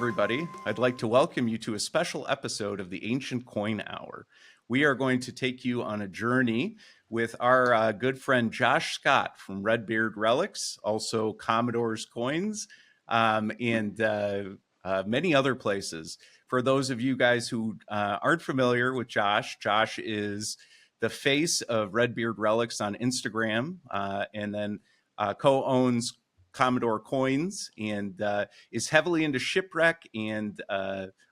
everybody. I'd like to welcome you to a special episode of the Ancient Coin Hour. We are going to take you on a journey with our good friend Josh Scott from Red Beard Relics, also Commodore's Coins, and many other places. For those of you guys who aren't familiar with Josh, Josh is the face of Red Beard Relics on Instagram, and then co-owns Commodore Coins, and is heavily into shipwreck and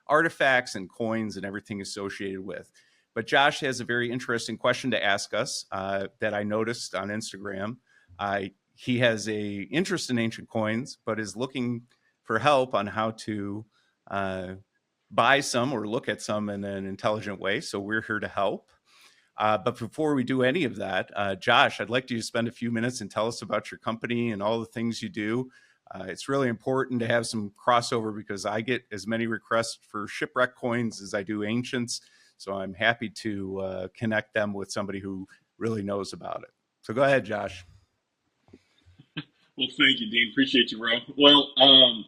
artifacts and coins and everything associated with. But Josh has a very interesting question to ask us that I noticed on Instagram. He has a interest in ancient coins, but is looking for help on how to buy some or look at some in an intelligent way. So we're here to help. But before we do any of that, Josh, I'd like you to spend a few minutes and tell us about your company and all the things you do. It's really important to have some crossover because I get as many requests for shipwreck coins as I do ancients. So I'm happy to connect them with somebody who really knows about it. So go ahead, Josh. Well, thank you, Dean. Appreciate you, bro. Well,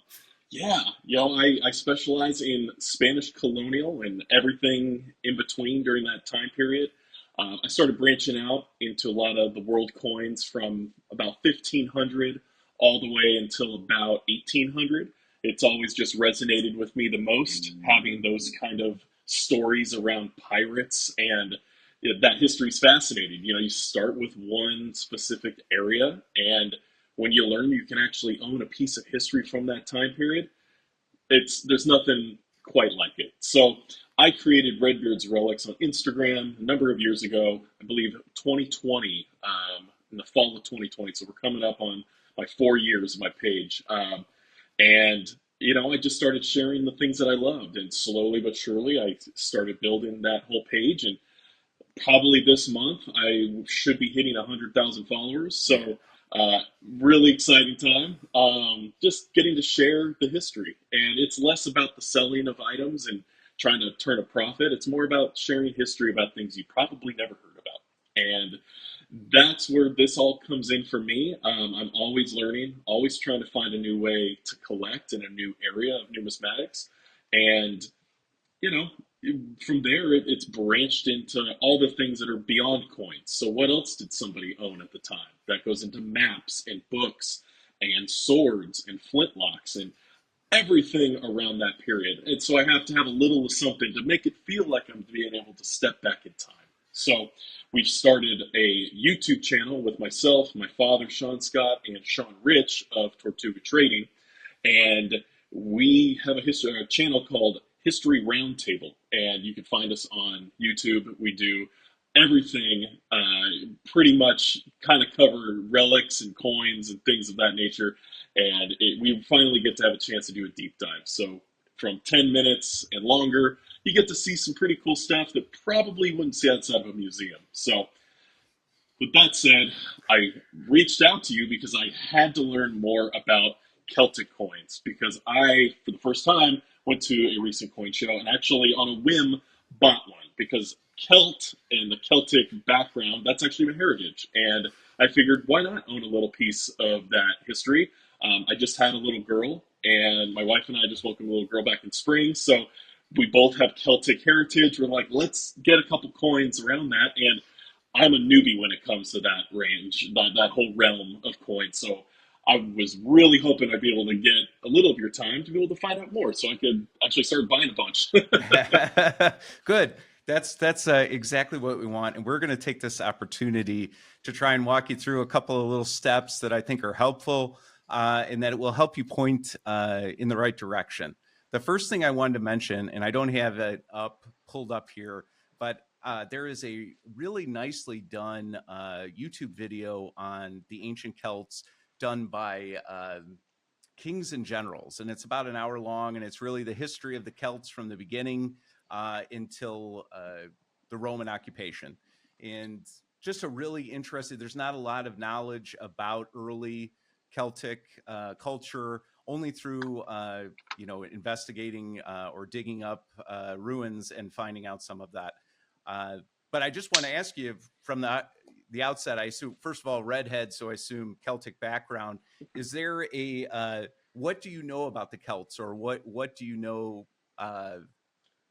yeah, I specialize in Spanish colonial and everything in between during that time period. I started branching out into a lot of the world coins from about 1500 all the way until about 1800. It's always just resonated with me the most, having those kind of stories around pirates and that history is fascinating. You start with one specific area, and when you learn you can actually own a piece of history from that time period, there's nothing quite like it. So I created Redbeard's Relics on Instagram a number of years ago, I believe 2020, in the fall of 2020. So we're coming up on like 4 years of my page. And I just started sharing the things that I loved, and slowly but surely I started building that whole page. And probably this month I should be hitting 100,000 followers. So really exciting time. Just getting to share the history, and it's less about the selling of items and trying to turn a profit. It's more about sharing history about things you probably never heard about, and that's where this all comes in for me. I'm always learning, always trying to find a new way to collect in a new area of numismatics, and you know, from there, it's branched into all the things that are beyond coins. So, what else did somebody own at the time? That goes into maps and books and swords and flintlocks and everything around that period. And so, I have to have a little of something to make it feel like I'm being able to step back in time. So, we've started a YouTube channel with myself, my father, Sean Scott, and Sean Rich of Tortuga Trading. And we have a channel called History Roundtable, and you can find us on YouTube. We do everything, pretty much kind of cover relics and coins and things of that nature. And we finally get to have a chance to do a deep dive. So from 10 minutes and longer, you get to see some pretty cool stuff that probably wouldn't see outside of a museum. So with that said, I reached out to you because I had to learn more about Celtic coins, because I, for the first time, went to a recent coin show and actually on a whim bought one, because Celt and the Celtic background, that's actually my heritage. And I figured, why not own a little piece of that history? I just had a little girl, and my wife and I just welcomed a little girl back in spring. So we both have Celtic heritage. We're like, let's get a couple coins around that. And I'm a newbie when it comes to that range, that whole realm of coins. So I was really hoping I'd be able to get a little of your time to be able to find out more, so I could actually start buying a bunch. Good. That's exactly what we want, and we're going to take this opportunity to try and walk you through a couple of little steps that I think are helpful, and that it will help you point in the right direction. The first thing I wanted to mention, and I don't have it pulled up here, but there is a really nicely done YouTube video on the ancient Celts done by kings and generals, and it's about an hour long, and it's really the history of the Celts from the beginning until the Roman occupation. And just a really interesting, there's not a lot of knowledge about early Celtic culture, only through investigating or digging up ruins and finding out some of that. But I just want to ask you, from the outset, I assume, first of all, redhead, so I assume Celtic background. Is there what do you know about the Celts, or what do you know uh,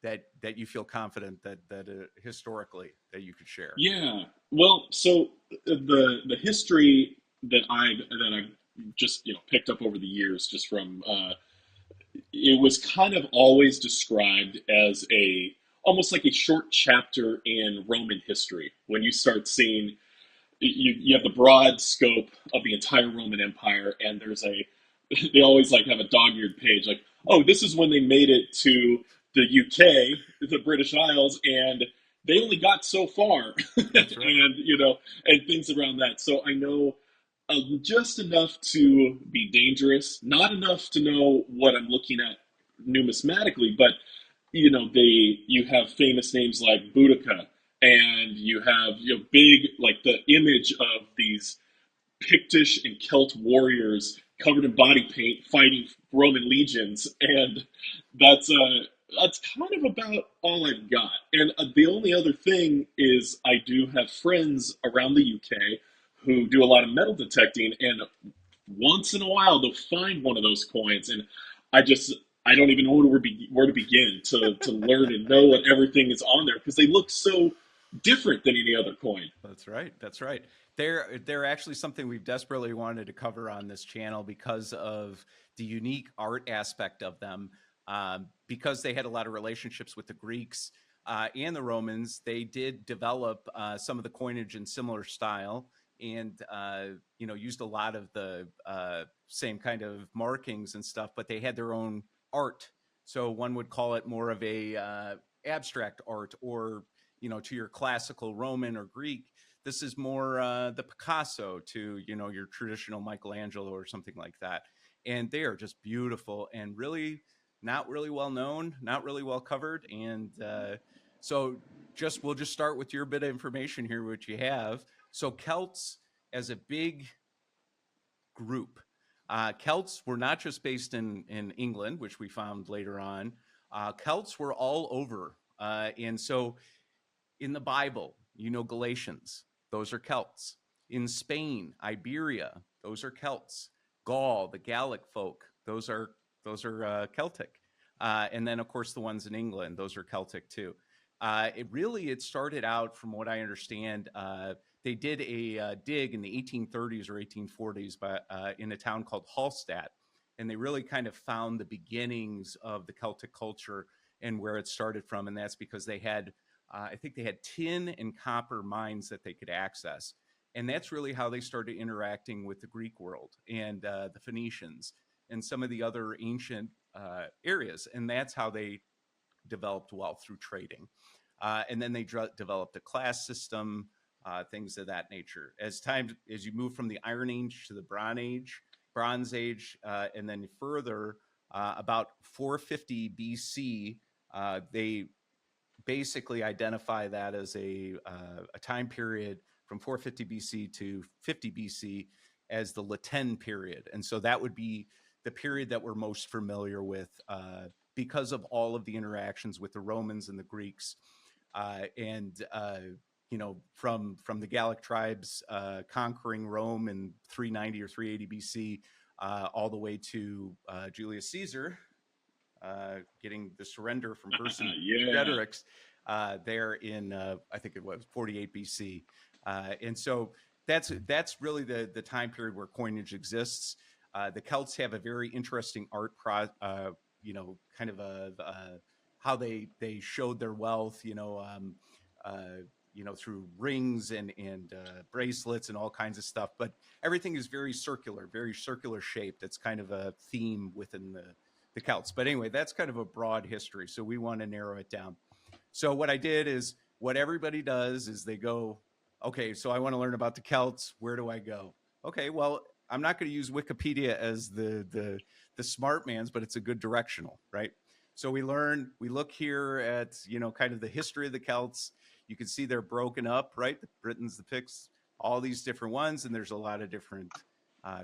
that you feel confident that historically that you could share? Yeah. Well, so the history that I've just picked up over the years, just from it was kind of always described as a almost like a short chapter in Roman history. When you start seeing, you have the broad scope of the entire Roman Empire, and there's a they always like have a dog-eared page like, oh, this is when they made it to the UK, the British Isles, and they only got so far, That's right. and and things around that. So I know just enough to be dangerous, not enough to know what I'm looking at numismatically, but you have famous names like Boudica, and you have big, like, the image of these Pictish and Celt warriors covered in body paint fighting Roman legions, and that's uh that's kind of about all I've got. And the only other thing is I do have friends around the UK who do a lot of metal detecting, and once in a while they'll find one of those coins, and I just I don't even know where to begin to learn and know what everything is on there because they look so different than any other coin. That's right. That's right. They're actually something we've desperately wanted to cover on this channel because of the unique art aspect of them. Because they had a lot of relationships with the Greeks and the Romans, they did develop some of the coinage in similar style, and used a lot of the same kind of markings and stuff. But they had their own art, so one would call it more of a abstract art, or to your classical Roman or Greek, this is more the Picasso to your traditional Michelangelo or something like that. And they are just beautiful and really not really well known, not really well covered. And so we'll just start with your bit of information here, which you have. So Celts as a big group. Celts were not just based in England, which we found later on. Celts were all over. And so in the Bible, Galatians, those are Celts. In Spain, Iberia, those are Celts. Gaul, the Gallic folk, those are Celtic. And then, of course, the ones in England, those are Celtic too. It started out, from what I understand, they did a dig in the 1830s or 1840s in a town called Hallstatt, and they really kind of found the beginnings of the Celtic culture and where it started from. And that's because they had I think they had tin and copper mines that they could access. And that's really how they started interacting with the Greek world and the Phoenicians and some of the other ancient areas. And that's how they developed wealth, through trading. And then they developed a class system, things of that nature. As you move from the Iron Age to the Bronze Age, and then further, about 450 BC, they basically identify that as a time period from 450 BC to 50 BC as the Latin period. And so that would be the period that we're most familiar with because of all of the interactions with the Romans and the Greeks. From the Gallic tribes conquering Rome in 390 or 380 BC, all the way to Julius Caesar getting the surrender from Yeah. Vercingetorix there in I think it was 48 BC, and so that's really the time period where coinage exists. The Celts have a very interesting art, kind of how they showed their wealth, through rings and bracelets and all kinds of stuff. But everything is very circular shape. That's kind of a theme within the Celts. But anyway, that's kind of a broad history. So we want to narrow it down. So what I did is, what everybody does is they go, okay, so I want to learn about the Celts. Where do I go? Okay, well, I'm not going to use Wikipedia as the smart man's, but it's a good directional, right? So we look here at, kind of the history of the Celts. You can see they're broken up, right? The Britons, the Picts, all these different ones. And there's a lot of different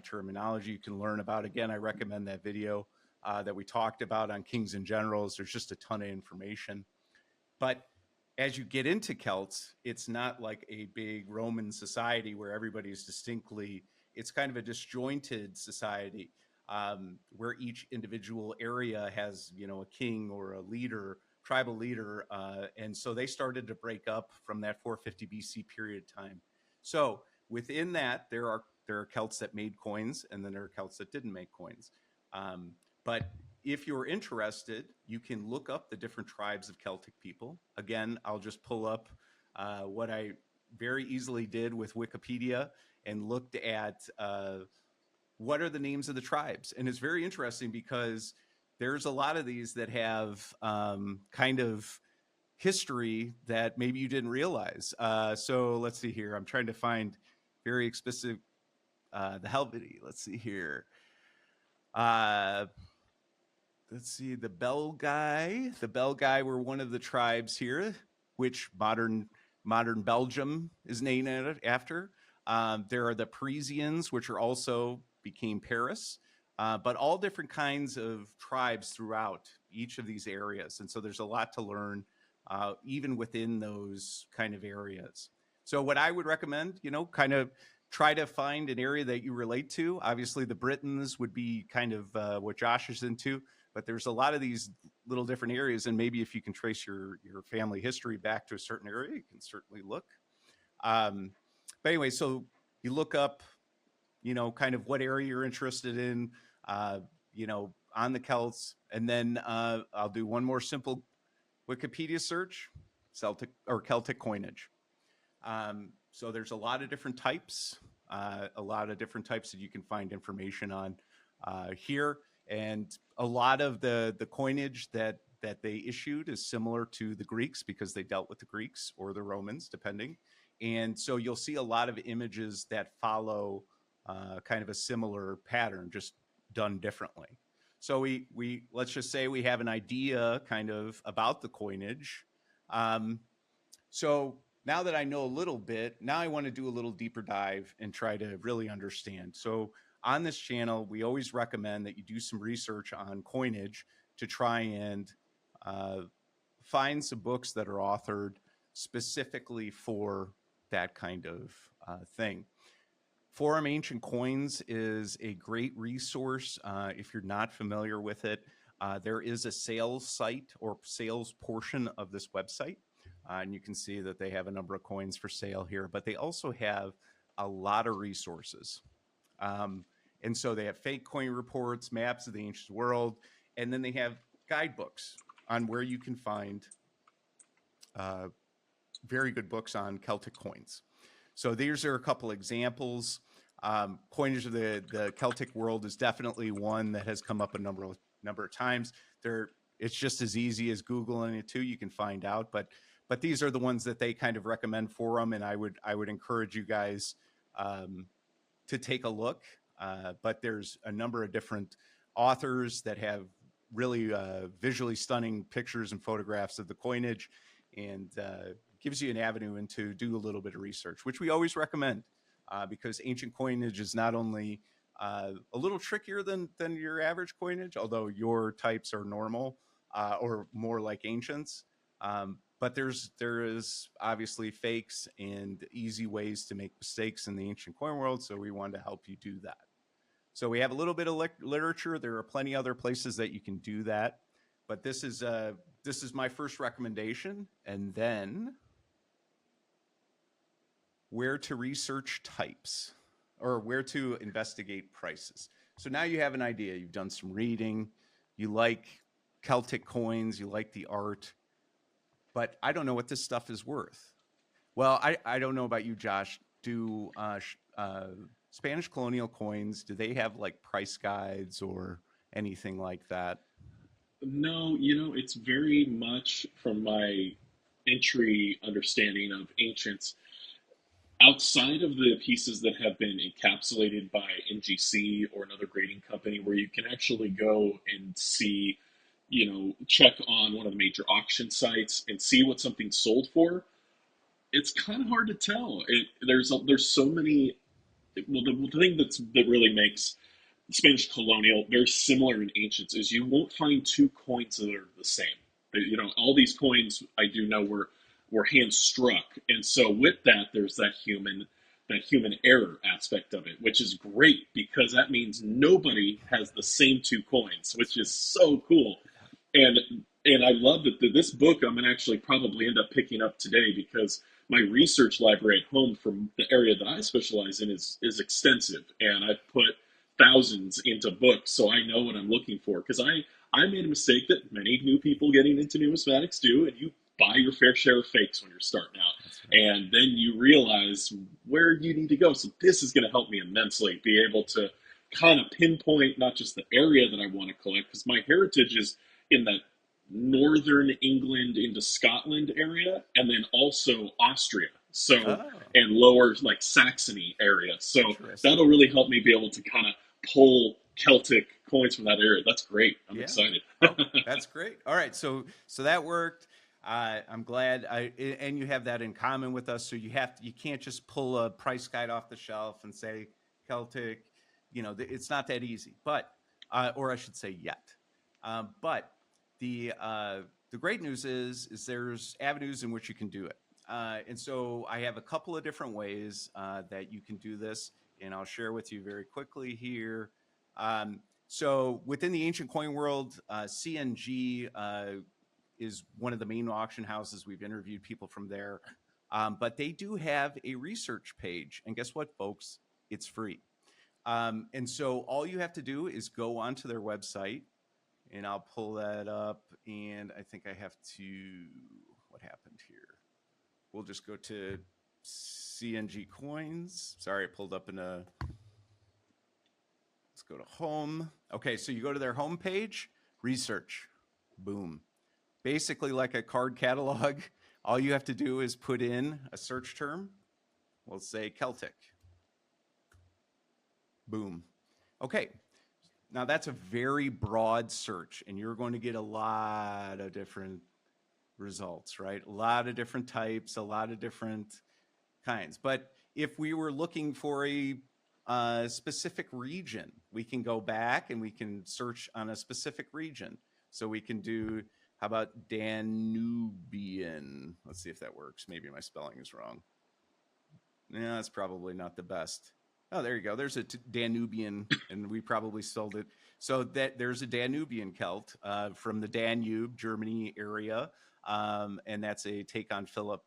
terminology you can learn about. Again, I recommend that video that we talked about on Kings and Generals. There's just a ton of information. But as you get into Celts, it's not like a big Roman society where everybody's it's kind of a disjointed society. where each individual area has, a king or a leader, tribal leader. And so they started to break up from that 450 BC period of time. So within that, there are Celts that made coins, and then there are Celts that didn't make coins. But if you're interested, you can look up the different tribes of Celtic people. Again, I'll just pull up what I very easily did with Wikipedia and looked at what are the names of the tribes. And it's very interesting because there's a lot of these that have kind of history that maybe you didn't realize. So let's see here. I'm trying to find very explicit, the Helvety. Let's see here. Let's see, the Belgae. The Belgae were one of the tribes here, which modern Belgium is named after. There are the Parisians, which are also became Paris, but all different kinds of tribes throughout each of these areas. And so there's a lot to learn, even within those kind of areas. So what I would recommend, kind of try to find an area that you relate to. Obviously, the Britons would be kind of what Josh is into, but there's a lot of these little different areas. And maybe if you can trace your family history back to a certain area, you can certainly look. But anyway, so you look up, kind of what area you're interested in, on the Celts. And then I'll do one more simple Wikipedia search, Celtic or Celtic coinage. So there's a lot of different types, that you can find information on here. And a lot of the coinage that they issued is similar to the Greeks because they dealt with the Greeks or the Romans, depending. And so you'll see a lot of images that follow kind of a similar pattern, just done differently. So we let's just say we have an idea kind of about the coinage. So now that I know a little bit, now I want to do a little deeper dive and try to really understand. So on this channel, we always recommend that you do some research on coinage to try and find some books that are authored specifically for that kind of thing. Forum Ancient Coins is a great resource if you're not familiar with it. There is a sales site or sales portion of this website. And you can see that they have a number of coins for sale here, but they also have a lot of resources. And so they have fake coin reports, maps of the ancient world, and then they have guidebooks on where you can find very good books on Celtic coins. So these are a couple examples. Coinage of the Celtic world is definitely one that has come up a number of times. It's just as easy as Googling it too. You can find out, but these are the ones that they kind of recommend for them, and I would encourage you guys to take a look. But there's a number of different authors that have really visually stunning pictures and photographs of the coinage, and gives you an avenue into do a little bit of research, which we always recommend because ancient coinage is not only a little trickier than your average coinage, although your types are normal or more like ancients. But there is obviously fakes and easy ways to make mistakes in the ancient coin world. So we wanted to help you do that. So we have a little bit of literature. There are plenty other places that you can do that. But this is my first recommendation. And then where to research types or where to investigate prices. So now you have an idea. You've done some reading. You like Celtic coins. You like the art. But I don't know what this stuff is worth. Well, I don't know about you, Josh. Do Spanish colonial coins, do they have like price guides or anything like that? No, it's very much from my entry understanding of ancients. Outside of the pieces that have been encapsulated by NGC or another grading company, where you can actually go and see, check on one of the major auction sites and see what something's sold for, it's kind of hard to tell. There's so many. Well, the thing that really makes Spanish colonial very similar in ancients is you won't find two coins that are the same. All these coins I do know were hand struck, and so with that, there's that human that human error aspect of it, which is great because that means nobody has the same two coins, which is so cool. And and I love that this book I'm gonna actually probably end up picking up today because my research library at home from the area that I specialize in is extensive, and I've put thousands into books, so I know what I'm looking for. Because I made a mistake that many new people getting into numismatics do, and you buy your fair share of fakes when you're starting out, Right. and then you realize where you need to go. So this is going to help me immensely be able to kind of pinpoint not just the area that I want to collect, because my heritage is in that northern England into Scotland area, and then also Austria. So Oh, and lower like Saxony area. So interesting. that'll really help me be able to kind of pull Celtic coins from that area. That's great. I'm Yeah. excited. Oh, that's great. All right. So that worked. I'm glad and you have that in common with us. So you can't just pull a price guide off the shelf and say Celtic, it's not that easy, but, or I should say yet. But the great news is there's avenues in which you can do it. And so I have a couple of different ways that you can do this, and I'll share with you very quickly here. So within the ancient coin world, CNG is one of the main auction houses. We've interviewed people from there, but they do have a research page, and guess what, folks? It's free. And so all you have to do is go onto their website, and I'll pull that up. And I think I have to. What happened here? We'll just go to CNG coins. Sorry, I pulled up in a. Let's go to home. Okay, so you go to their homepage, research, boom. Basically, like a card catalog, all you have to do is put in a search term. We'll say Celtic. Boom. Okay, now that's a very broad search, and you're going to get a lot of different results, right? A lot of different types, a lot of different kinds. But if we were looking for a specific region, we can go back and we can search on a specific region. So we can do, how about Danubian? Let's see if that works. Maybe my spelling is wrong. Yeah, that's probably not the best. Oh, there you go. There's a Danubian, and we probably sold it. So that there's a Danubian Celt from the Danube, Germany area, and that's a take on Philip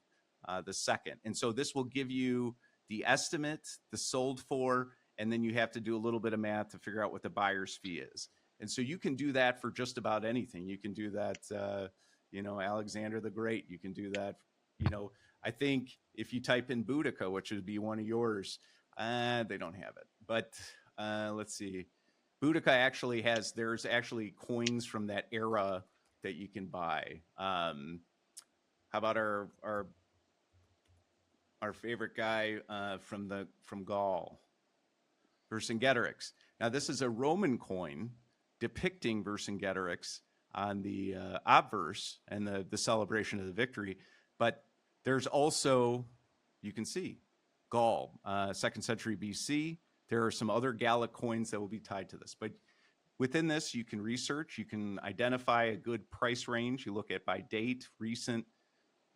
the second. And so this will give you the estimate, the sold for, and then you have to do a little bit of math to figure out what the buyer's fee is. And so you can do that for just about anything. You can do that, Alexander the Great. You can do that, I think if you type in Boudica, which would be one of yours, they don't have it. But let's see. Boudica actually there's actually coins from that era that you can buy. How about our favorite guy from Gaul, Vercingetorix. Now this is a Roman coin depicting Vercingetorix on the obverse and the celebration of the victory. But there's also, you can see, Gaul, 2nd century BC. There are some other Gallic coins that will be tied to this. But within this, you can research, you can identify a good price range. You look at by date, recent,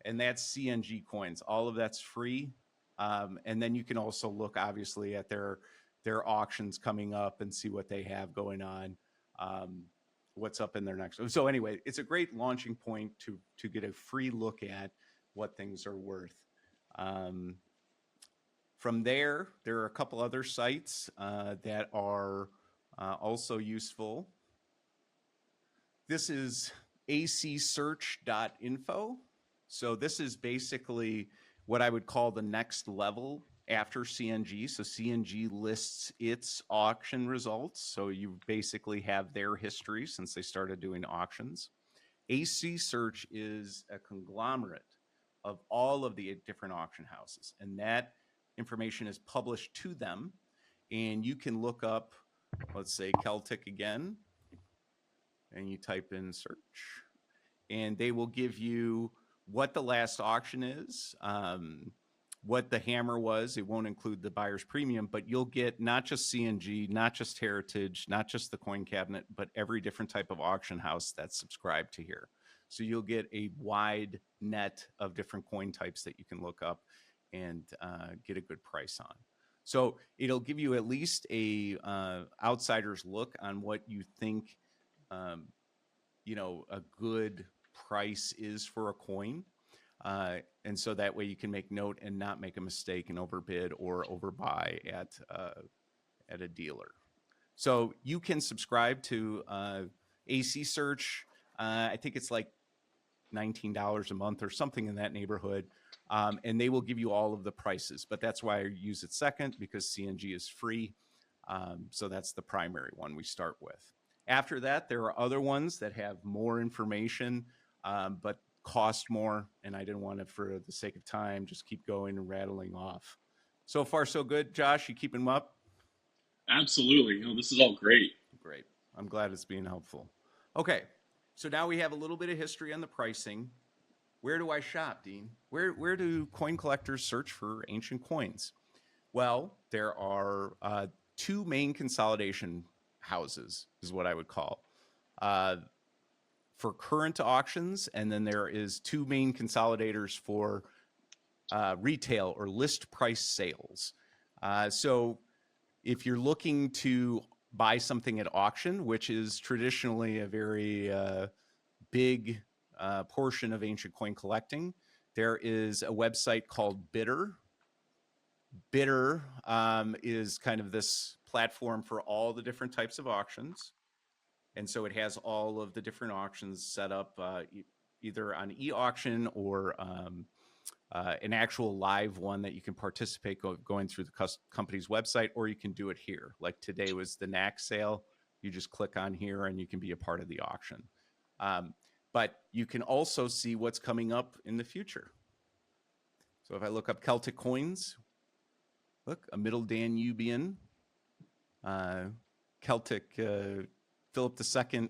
and that's CNG coins. All of that's free. And then you can also look, obviously, at their auctions coming up and see what they have going on, what's up in their next. So anyway, it's a great launching point to get a free look at what things are worth. From there are a couple other sites that are also useful. This is acsearch.info. So this is basically what I would call the next level after CNG. So CNG lists its auction results. So you basically have their history since they started doing auctions. AC Search is a conglomerate of all of the different auction houses, and that information is published to them. And you can look up, let's say, Celtic again, and you type in search, and they will give you what the last auction is, what the hammer was. It won't include the buyer's premium, but you'll get not just CNG, not just Heritage, not just the coin cabinet, but every different type of auction house that's subscribed to here. So you'll get a wide net of different coin types that you can look up. and get a good price on. So it'll give you at least a outsider's look on what you think, um, a good price is for a coin. And so that way you can make note and not make a mistake and overbid or overbuy at a dealer. So you can subscribe to AC Search. I think it's like $19 a month or something in that neighborhood. And they will give you all of the prices. But that's why I use it second, because CNG is free. So that's the primary one we start with. After that, there are other ones that have more information, but cost more. And I didn't want to, for the sake of time, just keep going and rattling off. So far, so good. Josh, you keeping them up? Absolutely. This is all great. Great. I'm glad it's being helpful. Okay. So now we have a little bit of history on the pricing. Where do I shop, Dean? Where do coin collectors search for ancient coins? Well, there are two main consolidation houses, is what I would call, for current auctions, and then there is two main consolidators for retail or list price sales. So if you're looking to buy something at auction, which is traditionally a very big portion of ancient coin collecting, there is a website called Bidder. Bidder is kind of this platform for all the different types of auctions. And so it has all of the different auctions set up either on e-auction or an actual live one that you can participate going through the company's website, or you can do it here. Like today was the NAC sale. You just click on here and you can be a part of the auction. But you can also see what's coming up in the future. So if I look up Celtic coins, look, a Middle Danubian, Celtic Philip II.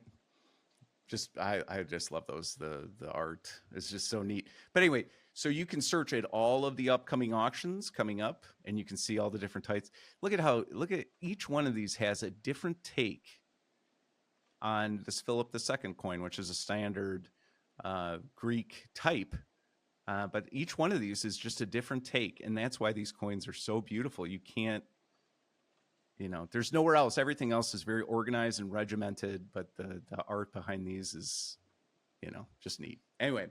I just love those. The art is just so neat. But anyway, so you can search at all of the upcoming auctions coming up, and you can see all the different types. Look at each one of these has a different take on this Philip II coin, which is a standard Greek type. But each one of these is just a different take, and that's why these coins are so beautiful. You can't, there's nowhere else. Everything else is very organized and regimented, but the art behind these is, just neat. Anyway,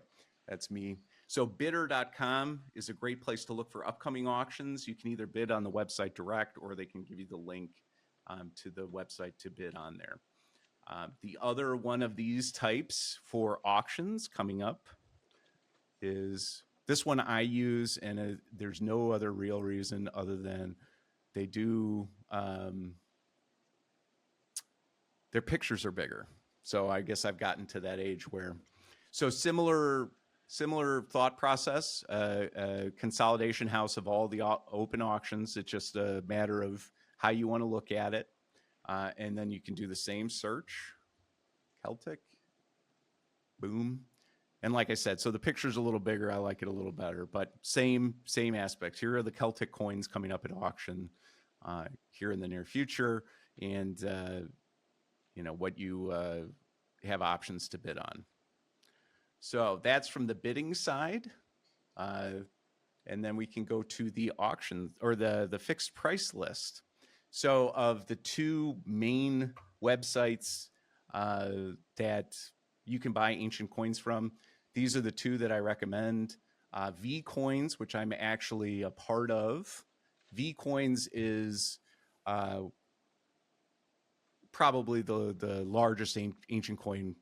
that's me. So bidder.com is a great place to look for upcoming auctions. You can either bid on the website direct, or they can give you the link to the website to bid on there. The other one of these types for auctions coming up is this one I use, and there's no other real reason other than they do, their pictures are bigger. So I guess I've gotten to that age where, so similar thought process, consolidation house of all the open auctions. It's just a matter of how you want to look at it. And then you can do the same search, Celtic, boom. And like I said, so the picture's a little bigger. I like it a little better, but same aspects. Here are the Celtic coins coming up at auction here in the near future, and what you have options to bid on. So that's from the bidding side, and then we can go to the auction or the fixed price list. So of the two main websites that you can buy ancient coins from, these are the two that I recommend. VCoins, which I'm actually a part of. VCoins is probably the largest ancient coin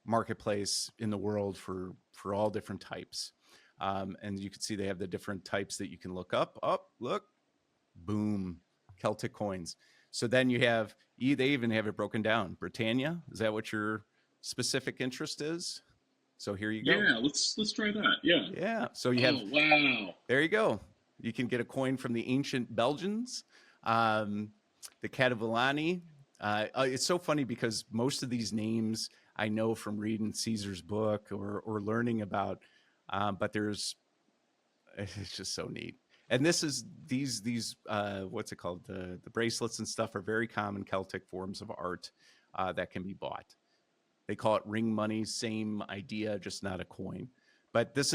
marketplace in the world for all different types. And you can see they have the different types that you can look up. Look, boom, Celtic coins. So then you have, they even have it broken down. Britannia, is that what your specific interest is? So here you go. Yeah, let's try that. Yeah. Yeah. So you have. Oh, wow. There you go. You can get a coin from the ancient Belgians, the Cadavillani. It's so funny because most of these names I know from reading Caesar's book or learning about, but it's just so neat. And this is these what's it called? The bracelets and stuff are very common Celtic forms of art that can be bought. They call it ring money, same idea, just not a coin. but this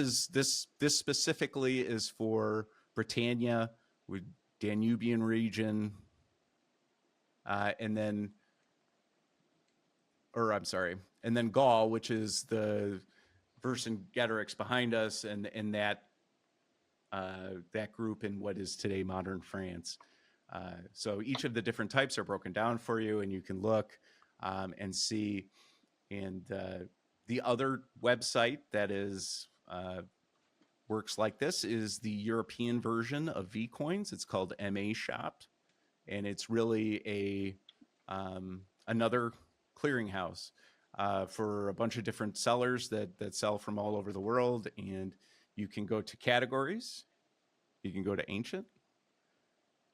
specifically is for Britannia, with Danubian region, and then, or I'm sorry, and then Gaul, which is the Vercingetorix behind us, and that that group in what is today modern France. So each of the different types are broken down for you, and you can look and see. And the other website that is works like this is the European version of VCoins. It's called MA Shop, and it's really a another clearinghouse for a bunch of different sellers that sell from all over the world. And you can go to categories. You can go to ancient,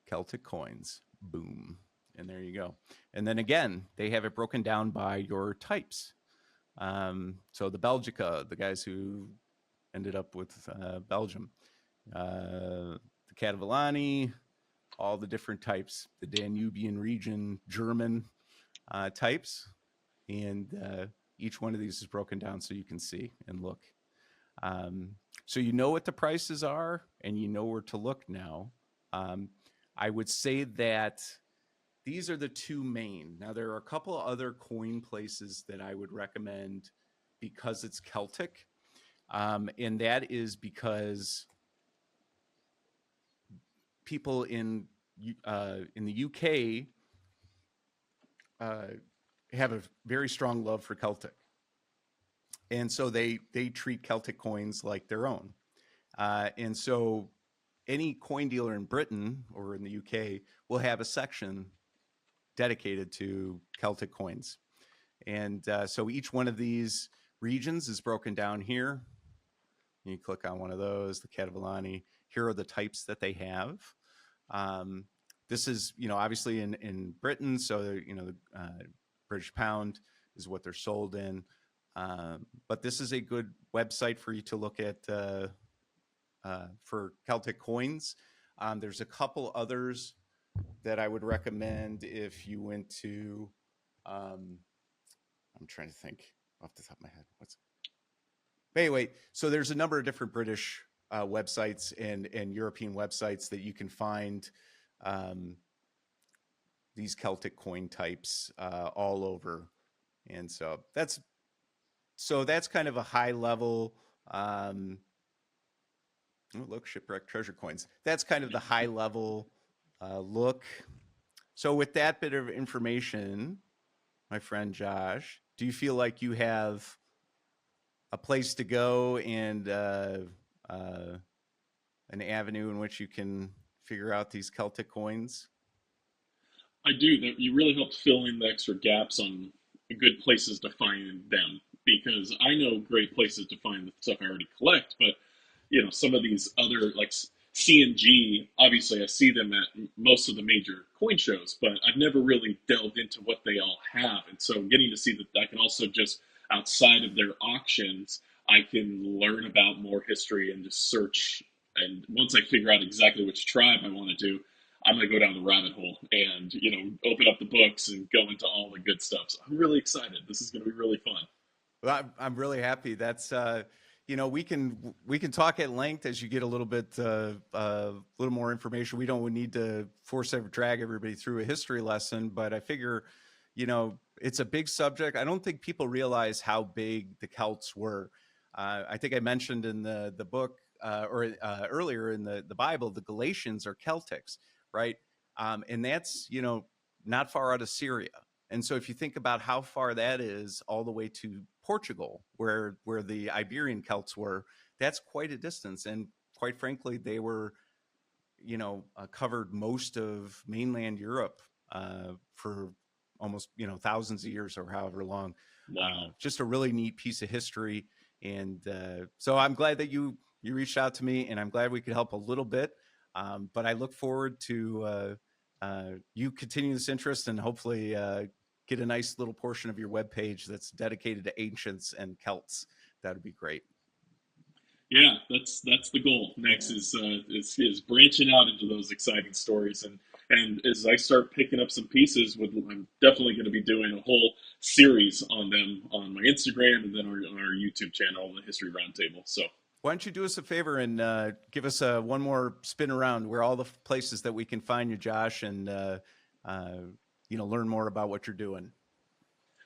Celtic coins, boom, and there you go. And then again, they have it broken down by your types. So the Belgica, the guys who ended up with Belgium, the Catalani, all the different types, the Danubian region, German types, and each one of these is broken down so you can see and look. So you know what the prices are, and you know where to look now. I would say that these are the two main. Now, there are a couple other coin places that I would recommend because it's Celtic, and that is because people in the UK have a very strong love for Celtic, and so they treat Celtic coins like their own. And so any coin dealer in Britain or in the UK will have a section dedicated to Celtic coins. And so each one of these regions is broken down here. You click on one of those, the Catalani. Here are the types that they have. This is, obviously in Britain, so the British pound is what they're sold in. But this is a good website for you to look at for Celtic coins. There's a couple others that I would recommend if you went to, I'm trying to think off the top of my head. Anyway, so there's a number of different British websites and European websites that you can find these Celtic coin types all over. And so that's kind of a high level, look, shipwreck treasure coins. That's kind of the high level look. So with that bit of information, my friend Josh, do you feel like you have a place to go and an avenue in which you can figure out these Celtic coins? I do. You really helped fill in the extra gaps on good places to find them, because I know great places to find the stuff I already collect, but some of these other, like CNG, obviously I see them at most of the major coin shows, but I've never really delved into what they all have. And so getting to see that I can also just, outside of their auctions, I can learn about more history and just search. And once I figure out exactly which tribe I want to do, I'm going to go down the rabbit hole and, open up the books and go into all the good stuff. So I'm really excited. This is going to be really fun. Well, I'm really happy. That's, we can talk at length as you get a little bit, little more information. We don't need to drag everybody through a history lesson, but I figure, it's a big subject. I don't think people realize how big the Celts were. I think I mentioned in the book earlier in the Bible, the Galatians are Celtics, right? And that's, not far out of Syria. And so if you think about how far that is all the way to Portugal, where the Iberian Celts were, that's quite a distance. And quite frankly, they were, covered most of mainland Europe for almost, thousands of years or however long. Wow. Just a really neat piece of history. And so I'm glad that you reached out to me, and I'm glad we could help a little bit. But I look forward to you continue this interest and hopefully get a nice little portion of your webpage that's dedicated to ancients and Celts. That would be great. Yeah, that's the goal. Next is branching out into those exciting stories, and as I start picking up some pieces, I'm definitely going to be doing a whole series on them on my Instagram and then on our YouTube channel, the History Roundtable. So why don't you do us a favor and give us one more spin around where all the places that we can find you, Josh, and learn more about what you're doing.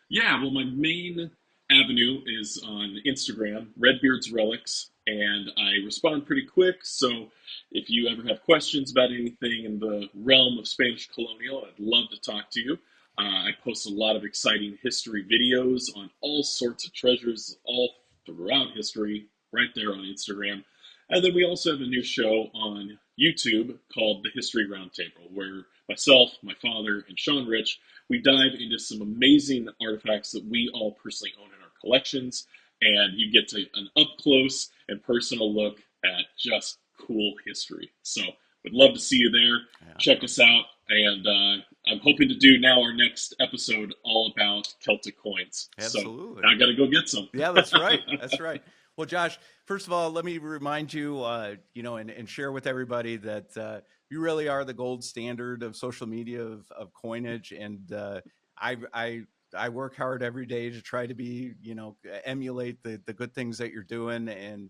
yeah, well, my main avenue is on Instagram, Red Beard's Relics, and I respond pretty quick. So if you ever have questions about anything in the realm of Spanish colonial, I'd love to talk to you. I post a lot of exciting history videos on all sorts of treasures all throughout history, right there on Instagram. And then we also have a new show on YouTube called The History Roundtable, where myself, my father, and Sean Rich, we dive into some amazing artifacts that we all personally own in our collections, and you get to an up close and personal look at just cool history. So would love to see you there. Yeah. Check us out, and I'm hoping to do now our next episode all about Celtic coins. Absolutely. So I got to go get some. Yeah, that's right. That's right. Well, Josh, first of all, let me remind you, and share with everybody that you really are the gold standard of social media of coinage, and I work hard every day to try to be, emulate the good things that you're doing, and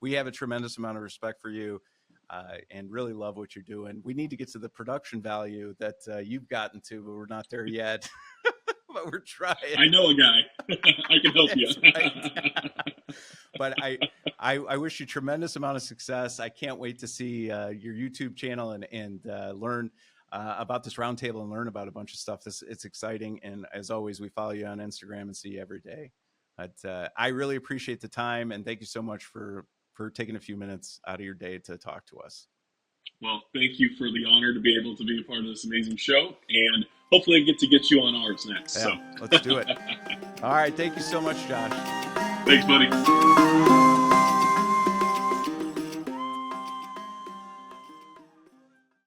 we have a tremendous amount of respect for you, and really love what you're doing. We need to get to the production value that you've gotten to, but we're not there yet. But we're trying. I know a guy. I can help you. Right. But I wish you tremendous amount of success. I can't wait to see your YouTube channel and learn about this roundtable and learn about a bunch of stuff. It's exciting. And as always, we follow you on Instagram and see you every day. But I really appreciate the time, and thank you so much for taking a few minutes out of your day to talk to us. Well, thank you for the honor to be able to be a part of this amazing show, and hopefully I get you on ours next. Yeah, so let's do it. All right. Thank you so much, Josh. Thanks, buddy.